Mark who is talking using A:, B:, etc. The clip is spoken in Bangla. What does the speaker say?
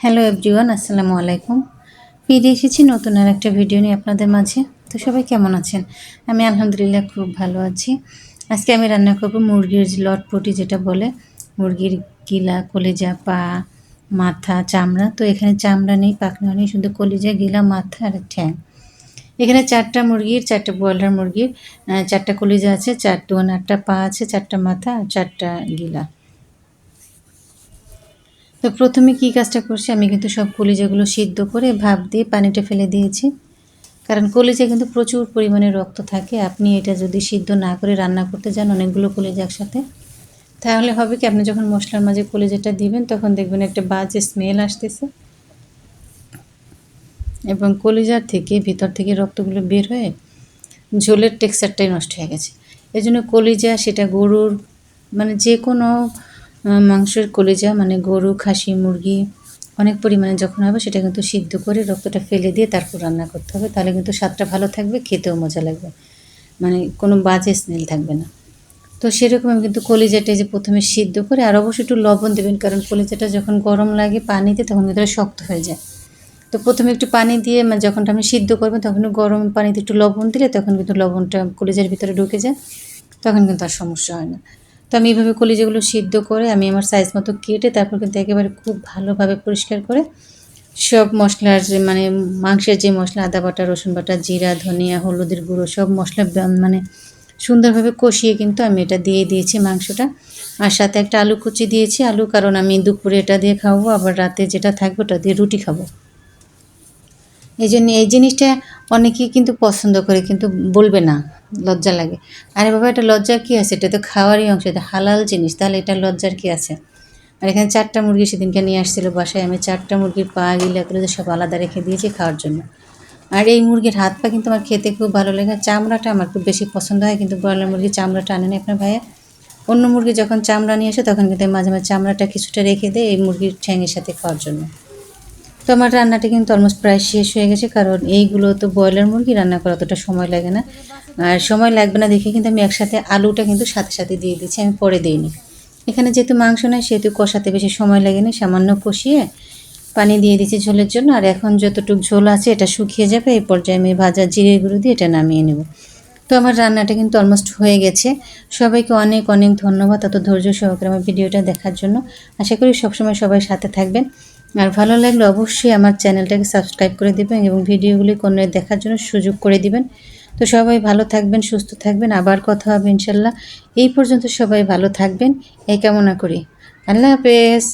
A: হ্যালো এভরিওয়ান, আসসালামু আলাইকুম। ফিরে এসেছি নতুন আর একটা ভিডিও নিয়ে আপনাদের মাঝে। তো সবাই কেমন আছেন? আমি আলহামদুলিল্লাহ খুব ভালো আছি। আজকে আমি রান্না করব মুরগির লটপটি, যেটা বলে মুরগির গিলা, কলিজা, পা, মাথা, চামড়া। তো এখানে চামড়া নেই, পাখনা নেই, শুধু কলিজা, গিলা, মাথা আর ঠ্যাং। এখানে 4টা মুরগির, 4টা ব্রয়লার মুরগির 4টা কলিজা আছে, 8টা পা আছে, 4টা মাথা আর 4টা গিলা। তো প্রথমে কী কাজটা করছি, আমি কিন্তু সব কলিজাগুলো সিদ্ধ করে ভাপ দিয়ে পানিটা ফেলে দিয়েছি। কারণ কলিজায় কিন্তু প্রচুর পরিমাণে রক্ত থাকে। আপনি এটা যদি সিদ্ধ না করে রান্না করতে যান অনেকগুলো কলিজা একসাথে, তাহলে হবে কি, আপনি যখন মশলার মাঝে কলিজাটা দিবেন তখন দেখবেন একটা বাজে স্মেল আসতেছে এবং কলিজার থেকে ভিতর থেকে রক্তগুলো বের হয়ে ঝোলের টেক্সচারটাই নষ্ট হয়ে গেছে। এই জন্য কলিজা, সেটা গরুর, মানে যে কোনো মাংসের কলিজা, মানে গরু, খাসি, মুরগি অনেক পরিমাণে যখন হবে, সেটা কিন্তু সিদ্ধ করে রক্তটা ফেলে দিয়ে তারপর রান্না করতে হবে। তাহলে কিন্তু স্বাদটা ভালো থাকবে, খেতেও মজা লাগবে, মানে কোনো বাজে স্মেল থাকবে না। তো সেরকম আমি কিন্তু কলিজাটা যে প্রথমে সিদ্ধ করে, আর অবশ্যই একটু লবণ দেবেন, কারণ কলিজাটা যখন গরম লাগে পানিতে তখন কিন্তু শক্ত হয়ে যায়। তো প্রথমে একটু পানি দিয়ে, মানে যখন আমি সিদ্ধ করবো তখন গরম পানিতে একটু লবণ দিলে তখন কিন্তু লবণটা কলিজার ভিতরে ঢুকে যায়, তখন কিন্তু আর সমস্যা হয় না। তো আমি এইভাবে কলিজাগুলো সিদ্ধ করে আমি আমার সাইজ মতো কেটে তারপর কিন্তু একেবারে খুব ভালোভাবে পরিষ্কার করে সব মশলার যে, মানে মাংসের যে মশলা, আদা বাটা, রসুন বাটা, জিরা, ধনিয়া, হলুদের গুঁড়ো, সব মশলা মানে সুন্দরভাবে কষিয়ে কিন্তু আমি এটা দিয়ে দিয়েছি মাংসটা। আর সাথে একটা আলু কুচি দিয়েছি, আলু, কারণ আমি দুপুরে এটা দিয়ে খাবো, আবার রাতে যেটা থাকবে ওটা দিয়ে রুটি খাবো। এই জন্য এই জিনিসটা অনেকেই কিন্তু পছন্দ করে, কিন্তু বলবে না, লজ্জা লাগে। আরে বাবা, এটা লজ্জার কী আছে? এটা তো খাওয়ারই অংশ, এটা হালাল জিনিস, তাহলে এটা লজ্জার কী আছে? আর এখানে 4টা মুরগি সেদিনকে নিয়ে আসছিলো বাসায়, আমি 4টা মুরগির পা, গিলা করে সব আলাদা রেখে দিয়েছি খাওয়ার জন্য। আর এই মুরগির হাত পা কিন্তু আমার খেতে খুব ভালো লাগে, চামড়াটা আমার খুব বেশি পছন্দ হয়, কিন্তু ব্রয়লার মুরগির চামড়াটা আনেনি আপনার ভাইয়া। অন্য মুরগি যখন চামড়া নিয়ে আসে তখন কিন্তু মাঝে মাঝে চামড়াটা কিছুটা রেখে দেয় এই মুরগির ঠ্যাঙের সাথে খাওয়ার জন্য। তো আমার রান্নাটা কিন্তু অলমোস্ট প্রায় শেষ হয়ে গেছে, কারণ এইগুলো তো ব্রয়লার মুরগি, রান্না করা অতটা সময় লাগে না। আর সময় লাগবে না দেখে কিন্তু আমি একসাথে আলুটা কিন্তু সাথে সাথে দিয়ে দিচ্ছি, আমি পরে দিইনি। এখানে যেহেতু মাংস নয় সেহেতু কষাতে বেশি সময় লাগেনি, সামান্য কষিয়ে পানি দিয়ে দিচ্ছি ঝোলের জন্য। আর এখন যতটুকু ঝোল আছে এটা শুকিয়ে যাবে, এই পর্যায়ে আমি ভাজা জিরে গুঁড়ো দিয়ে এটা নামিয়ে নেব। তো আমার রান্নাটা কিন্তু অলমোস্ট হয়ে গেছে। সবাইকে অনেক অনেক ধন্যবাদ এত ধৈর্য সহকারে আমার ভিডিওটা দেখার জন্য। আশা করি সবসময় সবাই সাথে থাকবেন। আর ভালো লাগলে অবশ্যই আমার চ্যানেলটাকে সাবস্ক্রাইব করে দেবেন এবং ভিডিওগুলি কোনে দেখার জন্য সুযোগ করে দিবেন। তো সবাই ভালো থাকবেন, সুস্থ থাকবেন, আবার কথা হবে ইনশাল্লাহ। এই পর্যন্ত সবাই ভালো থাকবেন এই কামনা করি। আল্লাহ হাফেজ।